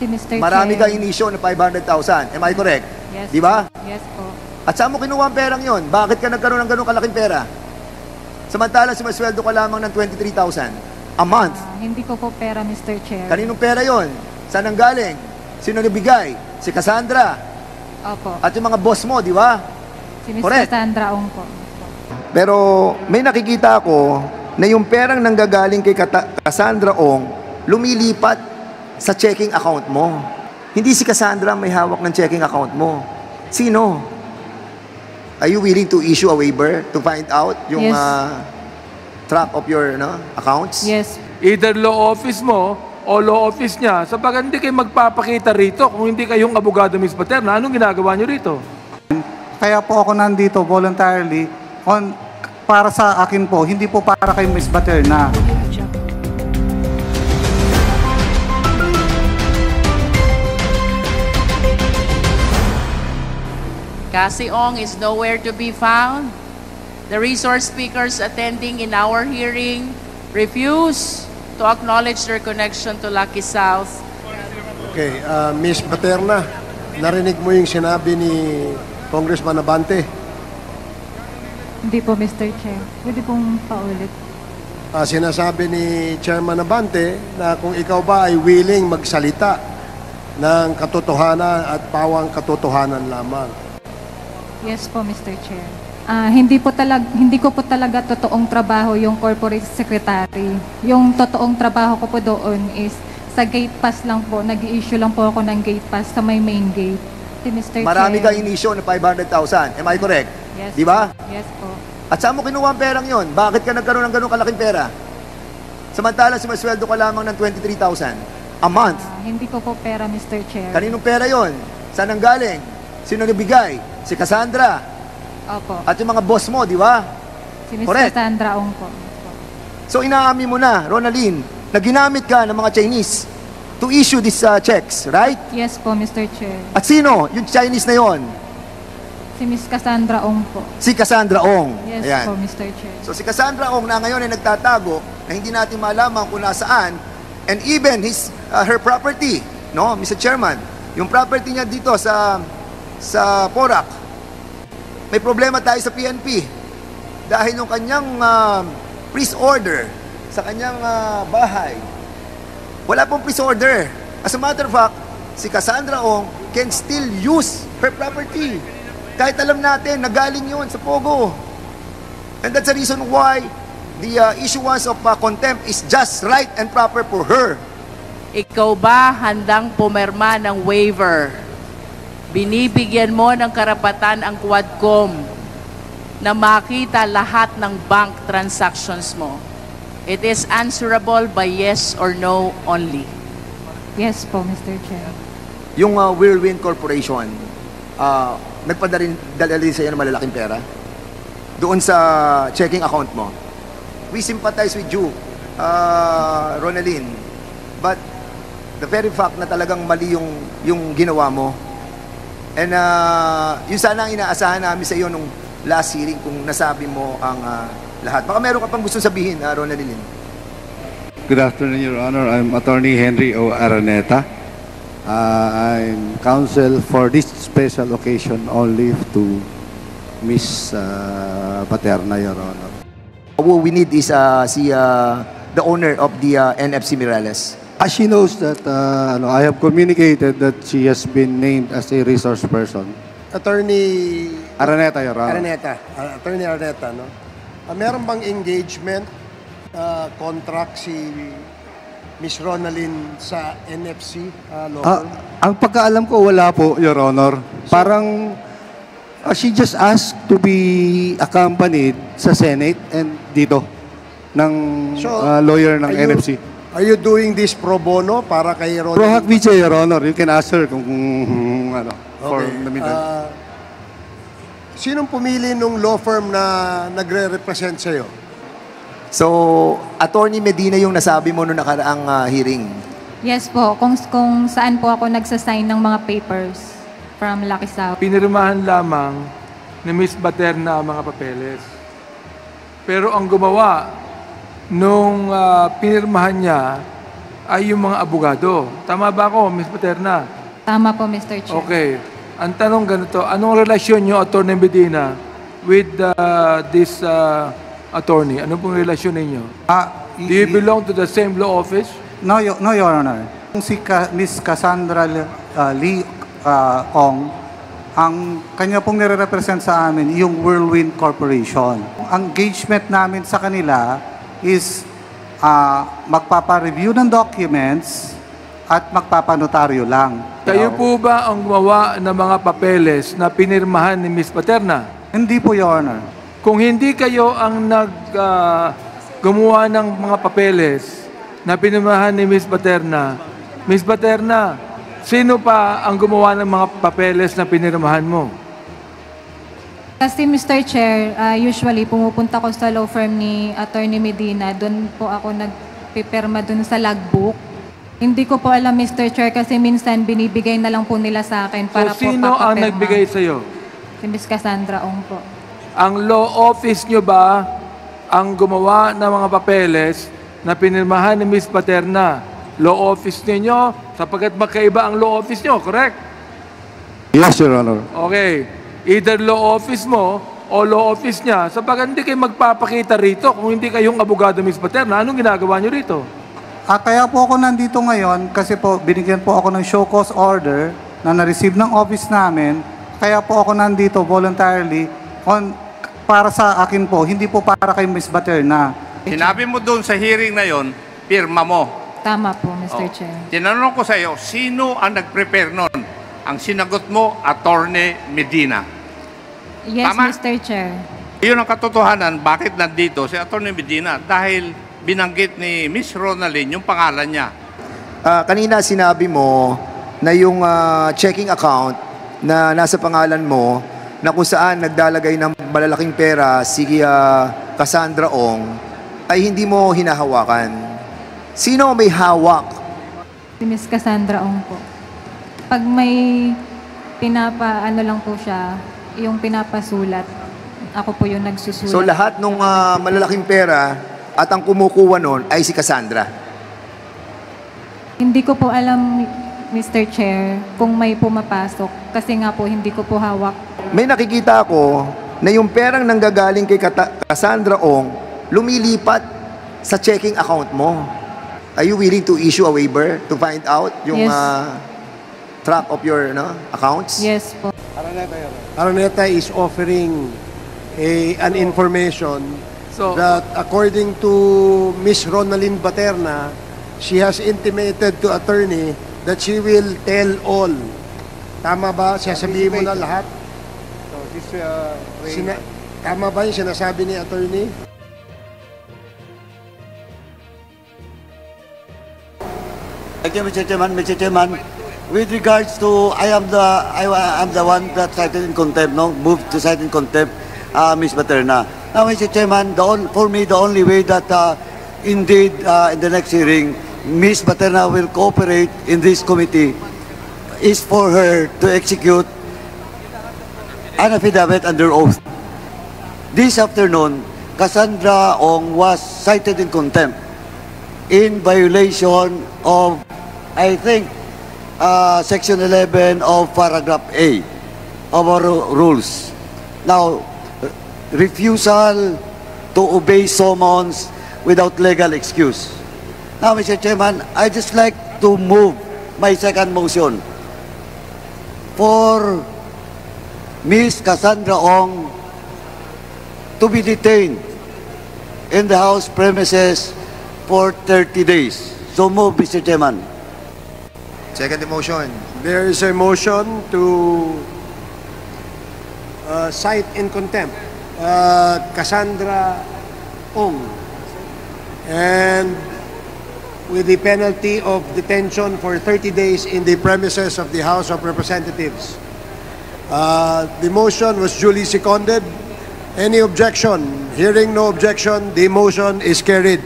Si Mr. Marami Chair. kang inisyo na 500,000. Am I correct? Yes. Di ba? Yes po. At saan mo kinuha ang perang yon? Bakit ka nagkaroon ng ganun kalaking pera? Samantala, sumasweldo ka lamang ng 23,000 a month. Hindi ko po pera, Mr. Chair. Kaninong pera yon? Saan ang galing? Sino nabigay? Si Cassandra. Opo. At yung mga boss mo, di ba? Si Ms. Correct. Cassandra Ong po. Pero may nakikita ako na yung perang nanggagaling kay Cassandra Ong lumilipat sa checking account mo. Hindi si Cassandra may hawak ng checking account mo. Sino? Are you willing to issue a waiver to find out yung Yes. track of your accounts? Yes. Either law office mo o law office niya, sapagat hindi kayo magpapakita rito kung hindi kayong abogado, Ms. Paterna. Anong ginagawa niyo rito? Kaya po ako nandito voluntarily para sa akin po, hindi po para kay Ms. Paterna. Cassie Ong is nowhere to be found. The resource speakers attending in our hearing refuse to acknowledge their connection to Lucky South. Okay, Ms. Paterna, narinig mo yung sinabi ni Congressman Abante. Hindi po, Mr. Chair. Pwede pong paulit. Sinasabi ni Chairman Abante na kung ikaw ba ay willing magsalita ng katotohanan at pawang katotohanan lamang. Yes po, Mr. Chair. Hindi ko po talaga totoong trabaho yung corporate secretary. Yung totoong trabaho ko po doon is sa gate pass lang po. Nag-i-issue lang po ako ng gate pass sa may main gate. Si Mr. Marami Chair. kang inisyo na 500,000. Am I correct? Yes. Di ba? Yes po. At saan mo kinuha ang perang yon? Bakit ka nagkaroon ng ganun kalaking pera? Samantala, sumasweldo ka lamang ng 23,000 a month. Hindi ko po pera, Mr. Chair. Kaninong pera yon? Saan ang galing? Sino nabigay? Si Cassandra. Opo. At yung mga boss mo, di ba? Si Ms. Correct. Cassandra Ong po. So inaamin mo na, Ronaline, na ginamit ka ng mga Chinese to issue these checks, right? Yes po, Mr. Chair. At sino? Yung Chinese na yon? Si Ms. Cassandra Ong po. Si Cassandra Ong. Yes Ayan. po, Mr. Chair. So si Cassandra Ong na ngayon ay nagtatago na hindi natin malaman kung nasaan, and even her property, no, Mr. Chairman, yung property niya dito sa Porac, may problema tayo sa PNP dahil yung kanyang freeze order sa kanyang bahay, wala pong freeze order. As a matter of fact, si Cassandra Ong can still use her property kahit alam natin na galing yun sa Pogo. And that's the reason why the issuance of contempt is just right and proper for her. Ikaw ba handang pumirma ng waiver? Binibigyan mo ng karapatan ang Quadcom na makita lahat ng bank transactions mo. It is answerable by yes or no only. Yes po, Mr. Chair. Yung Whirlwind Corporation, nagpadala rin sa iyo ng malalaking pera doon sa checking account mo. We sympathize with you, Ronaline. But the very fact na talagang mali yung ginawa mo, and yun sana ang inaasahan namin sa iyo nung last hearing kung nasabi mo ang lahat. Baka meron ka pang gusto sabihin, Ronaline. Good afternoon, Your Honor. I'm Attorney Henry O. Araneta. I'm counsel for this special occasion only to Miss Paterna, Your Honor. What we need is the owner of the NFC Mirales. She knows that I have communicated that she has been named as a resource person. Attorney Araneta, Your Honor. Attorney Araneta, no? Meron bang engagement contract si Miss Ronaline sa NFC law firm? Ang pagkaalam ko, wala po, Your Honor. Parang she just asked to be accompanied sa Senate and dito ng lawyer ng NFC. Are you doing this pro bono para kay Ronaline? Pro hac vice, Your Honor. You can ask her kung ano, for Okay. the meantime. Sinong pumili nung law firm na nagre-represent sa'yo? So, Attorney Medina yung nasabi mo noong nakaraang hearing. Yes po, kung saan po ako nagsasign ng mga papers from Lucky South. Pinirmahan lamang ni Ms. Paterna ang mga papeles. Pero ang gumawa nung pinirmahan niya ay yung mga abogado. Tama ba ako, Ms. Paterna? Tama po, Mr. Chair. Okay. Ang tanong ganito, anong relasyon nyo, Atty. Medina, with this attorney? Ano pong relasyon ninyo? Do you belong to the same law office? No, Your Honor. Si Miss Cassandra Lee Ong, ang kanya pong nire-represent sa amin, yung Whirlwind Corporation. Ang engagement namin sa kanila is magpapa-review ng documents at magpapanotaryo lang. Kayo po ba ang gumawa ng mga papeles na pinirmahan ni Ms. Paterna? Hindi po, Your Honor. Kung hindi kayo ang gumawa ng mga papeles na pinirmahan ni Ms. Paterna, sino pa ang gumawa ng mga papeles na pinirmahan mo? Kasi Mr. Chair, usually pumupunta ko sa law firm ni Attorney Medina. Doon po ako nagpipirma doon sa logbook. Hindi ko po alam, Mr. Chair, kasi minsan binibigay na lang po nila sa akin para So, sino ang nagbigay sa'yo? Si Miss Cassandra Ong po. Ang law office nyo ba ang gumawa ng mga papeles na pinirmahan ni Ms. Paterna? Law office ninyo, sapagkat magkaiba ang law office nyo, correct? Yes, Your Honor. Okay. Either law office mo o law office niya, sapagkat hindi kayo magpapakita rito kung hindi kayong abogado, Ms. Paterna. Anong ginagawa nyo rito? Kaya po ako nandito ngayon kasi po binigyan po ako ng show cause order na na-receive ng office namin. Kaya po ako nandito voluntarily para sa akin po, hindi po para kay Ms. Paterna. Sinabi mo doon sa hearing na yon, pirma mo. Tama po, Mr. Chair. Tinanong ko sa iyo, sino ang nag-prepare nun? Ang sinagot mo, Attorney Medina. Yes, Tama? Mr. Chair. Iyon ang katotohanan, bakit nandito si Attorney Medina? Dahil binanggit ni Miss Ronaldin yung pangalan niya. Kanina sinabi mo na yung checking account na nasa pangalan mo, na kung saan nagdalagay ng malalaking pera si Cassandra Ong, ay hindi mo hinahawakan. Sino may hawak? Si Miss Cassandra Ong po. Pag may ano lang po siya, yung pinapasulat, ako po yung nagsusulat. So lahat ng malalaking pera at ang kumukuha nun ay si Cassandra. Hindi ko po alam, Mr. Chair, kung may pumapasok. Kasi nga po, hindi ko po hawak. May nakikita ako na yung perang nanggagaling kay Cassandra Ong lumilipat sa checking account mo. Are you willing to issue a waiver to find out yung Yes. track of your accounts? Yes po. Araneta is offering an information that according to Miss Ronaldin Paterna, she has intimated to attorney that she will tell all. Tama ba? Sasabihin mo na lahat? Tama ba yung sinasabi ni attorney? Thank you, Mr. Chairman. Mr. Chairman, with regards to, I am the one that cited in contempt, no? Moved to cite in contempt, Ms. Paterna. Now, Mr. Chairman, for me, the only way that, indeed, in the next hearing, Ms. Paterna will cooperate in this committee is for her to execute an affidavit under oath. This afternoon, Cassandra Ong was cited in contempt in violation of, I think, Section 11 of Paragraph A of our rules. Now, refusal to obey summons without legal excuse. Now, Mr. Chairman, I'd just like to move my second motion for Ms. Cassandra Ong to be detained in the House premises for 30 days. So move, Mr. Chairman. Second motion. There is a motion to cite in contempt Cassandra Ong, and with the penalty of detention for 30 days in the premises of the House of Representatives. The motion was duly seconded. Any objection? Hearing no objection, the motion is carried.